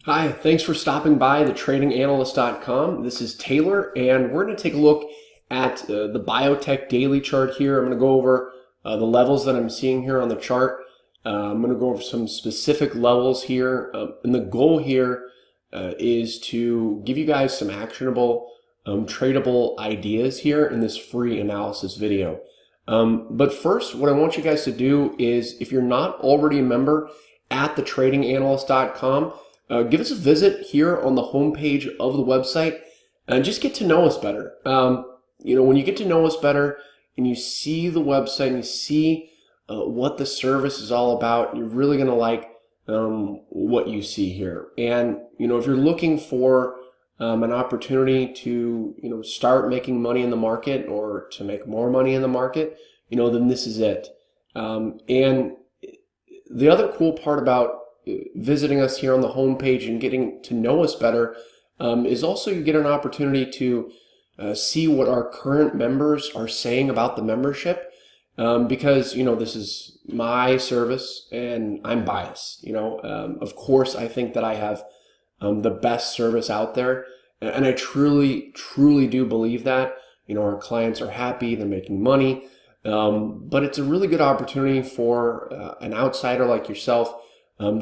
Hi, thanks for stopping by thetradinganalyst.com. This is Taylor, and we're going to take a look at the Biotech daily chart here. I'm going to go over the levels that I'm seeing here on the chart. I'm going to go over some specific levels here, and the goal here is to give you guys some actionable, tradable ideas here in this free analysis video. But first, what I want you guys to do is, if you're not already a member at thetradinganalyst.com, give us a visit here on the homepage of the website and just get to know us better. When you get to know us better and you see the website and you see what the service is all about, you're really going to like what you see here. And, if you're looking for an opportunity to, start making money in the market or to make more money in the market, then this is it. And the other cool part about visiting us here on the homepage and getting to know us better is also you get an opportunity to see what our current members are saying about the membership, because this is my service and I'm biased. Of course I think that I have the best service out there, and I truly do believe that. Our clients are happy, they're making money, but it's a really good opportunity for an outsider like yourself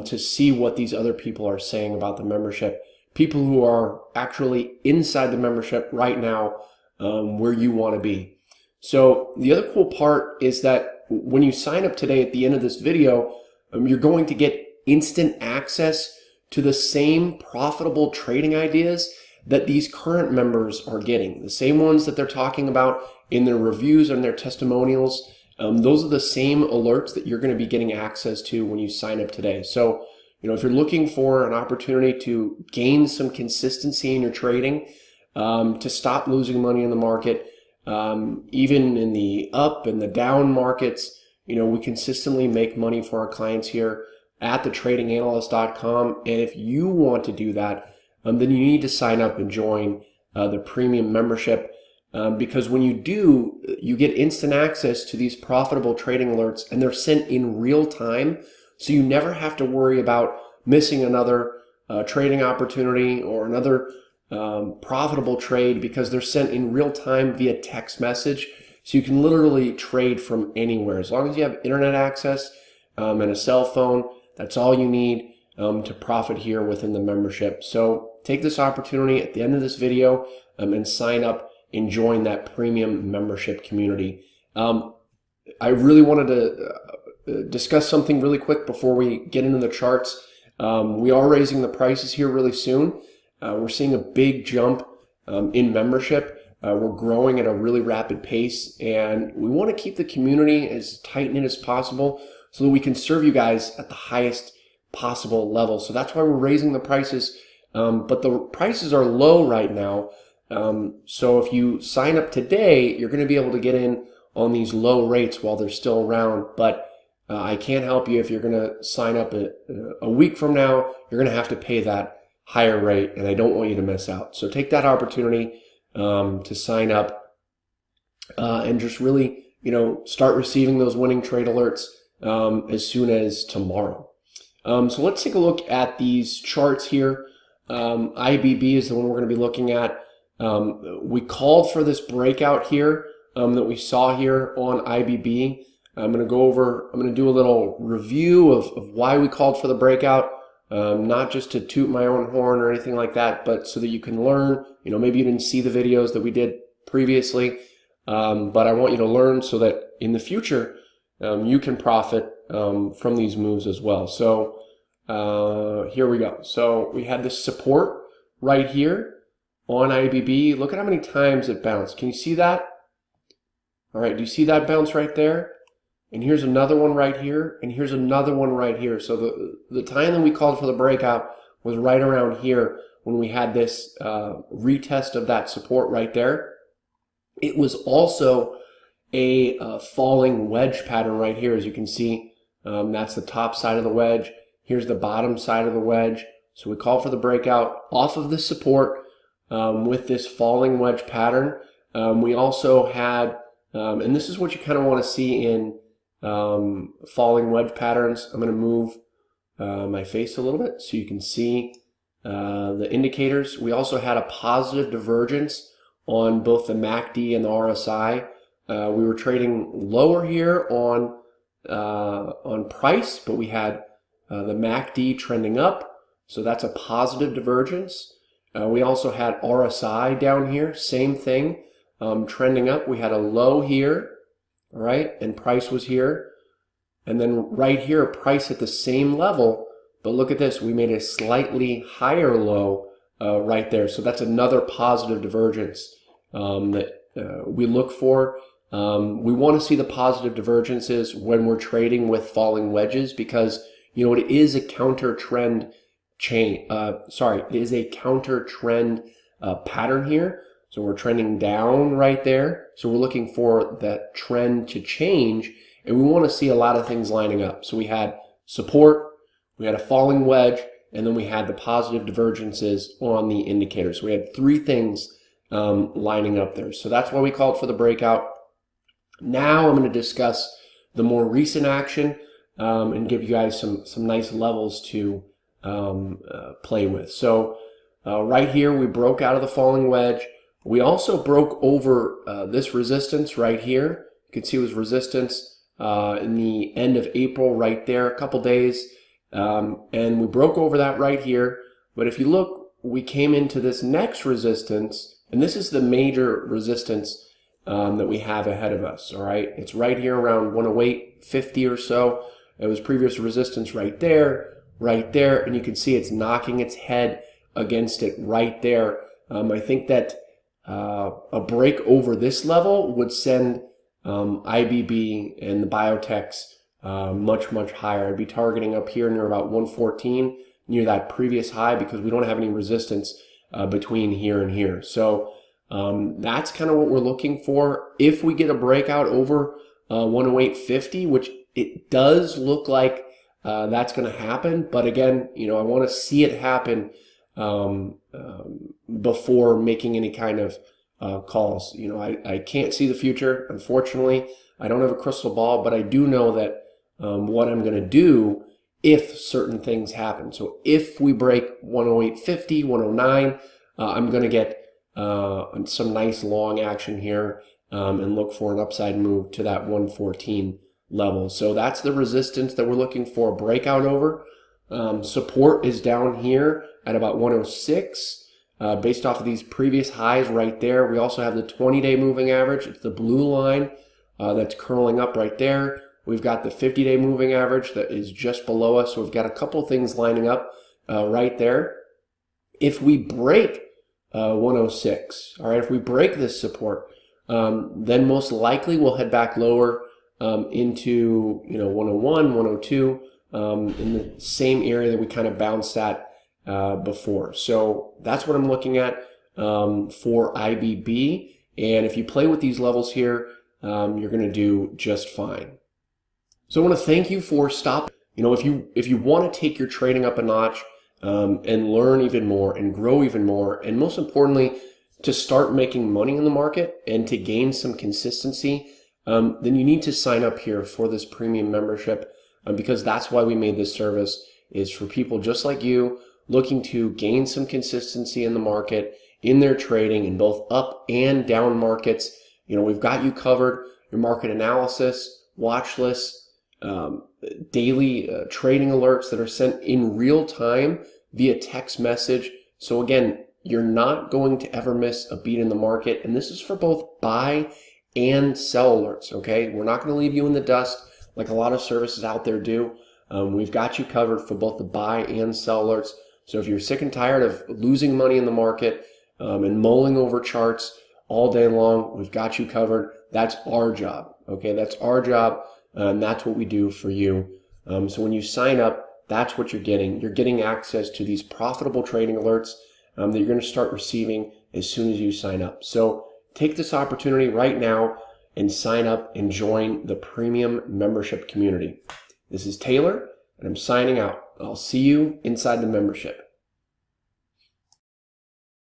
to see what these other people are saying about the membership, people who are actually inside the membership right now, where you want to be. So the other cool part is that when you sign up today at the end of this video, you're going to get instant access to the same profitable trading ideas that these current members are getting, the same ones that they're talking about in their reviews and their testimonials. Those are the same alerts that you're going to be getting access to when you sign up today. So, if you're looking for an opportunity to gain some consistency in your trading, to stop losing money in the market, even in the up and the down markets, we consistently make money for our clients here at thetradinganalyst.com. And if you want to do that, then you need to sign up and join the premium membership. Because when you do, you get instant access to these profitable trading alerts, and they're sent in real time, so you never have to worry about missing another trading opportunity or another profitable trade, because they're sent in real time via text message. So you can literally trade from anywhere. As long as you have internet access and a cell phone, that's all you need to profit here within the membership. So take this opportunity at the end of this video and sign up and join that premium membership community. I really wanted to discuss something really quick before we get into the charts. We are raising the prices here really soon. We're seeing a big jump in membership. We're growing at a really rapid pace, and we want to keep the community as tight-knit as possible so that we can serve you guys at the highest possible level. So that's why we're raising the prices, but the prices are low right now. So if you sign up today, you're going to be able to get in on these low rates while they're still around. But I can't help you if you're going to sign up a week from now. You're going to have to pay that higher rate, and I don't want you to miss out. So take that opportunity to sign up and just really, start receiving those winning trade alerts as soon as tomorrow. So let's take a look at these charts here. IBB is the one we're going to be looking at. We called for this breakout here that we saw here on IBB. I'm going to do a little review of why we called for the breakout, not just to toot my own horn or anything like that, but so that you can learn. Maybe you didn't see the videos that we did previously, but I want you to learn so that in the future you can profit from these moves as well. So here we go. So we had this support right here on IBB. Look at how many times it bounced. Can you see that? All right, do you see that bounce right there? And here's another one right here, and here's another one right here. So the time that we called for the breakout was right around here when we had this retest of that support right there. It was also a falling wedge pattern right here, as you can see. That's the top side of the wedge. Here's the bottom side of the wedge. So we called for the breakout off of the support with this falling wedge pattern. We also had, and this is what you kind of want to see in falling wedge patterns. I'm going to move my face a little bit so you can see the indicators. We also had a positive divergence on both the MACD and the RSI. We were trading lower here on price, but we had the MACD trending up, so that's a positive divergence. We also had RSI down here, same thing, trending up. We had a low here, all right, and price was here. And then right here, price at the same level, but look at this, we made a slightly higher low right there. So that's another positive divergence that we look for. We want to see the positive divergences when we're trading with falling wedges because, you know, it is a counter trend it is a counter trend pattern here. So we're trending down right there. So we're looking for that trend to change, and we want to see a lot of things lining up. So we had support, we had a falling wedge, and then we had the positive divergences on the indicators. So we had three things lining up there. So that's why we called for the breakout. Now I'm going to discuss the more recent action and give you guys some nice levels to play with. So right here we broke out of the falling wedge. We also broke over this resistance right here. You can see it was resistance in the end of April right there, a couple days. And we broke over that right here. But if you look, we came into this next resistance, and this is the major resistance that we have ahead of us, all right? It's right here around 108.50 or so. It was previous resistance right there, and you can see it's knocking its head against it right there. I think that a break over this level would send IBB and the Biotechs much higher. I'd be targeting up here near about 114, near that previous high, because we don't have any resistance between here and here. So that's kind of what we're looking for. If we get a breakout over 108.50, which it does look like that's going to happen, but again, you know, I want to see it happen before making any kind of calls. You know, I can't see the future, unfortunately. I don't have a crystal ball, but I do know that what I'm going to do if certain things happen. So if we break 108.50, 109, I'm going to get some nice long action here and look for an upside move to that 114 level. So that's the resistance that we're looking for a breakout over. Support is down here at about 106 based off of these previous highs right there. We also have the 20-day moving average. It's the blue line that's curling up right there. We've got the 50-day moving average that is just below us. So we've got a couple things lining up right there. If we break 106, all right, if we break this support, then most likely we'll head back lower into, you know, 101, 102, in the same area that we kind of bounced at before. So that's what I'm looking at for IBB. And if you play with these levels here, you're going to do just fine. So I want to thank you for stopping. You know, if you want to take your trading up a notch and learn even more and grow even more, and most importantly, to start making money in the market and to gain some consistency, then you need to sign up here for this premium membership because that's why we made this service, is for people just like you looking to gain some consistency in the market, in their trading in both up and down markets. You know, we've got you covered. Your market analysis, watch lists, daily trading alerts that are sent in real time via text message. So again, you're not going to ever miss a beat in the market. And this is for both buy and sell alerts, okay? We're not going to leave you in the dust like a lot of services out there do. We've got you covered for both the buy and sell alerts. So if you're sick and tired of losing money in the market and mulling over charts all day long, we've got you covered. That's our job, okay? That's our job, and that's what we do for you. So when you sign up, that's what you're getting. You're getting access to these profitable trading alerts that you're going to start receiving as soon as you sign up. So take this opportunity right now and sign up and join the premium membership community. This is Taylor, and I'm signing out. I'll see you inside the membership.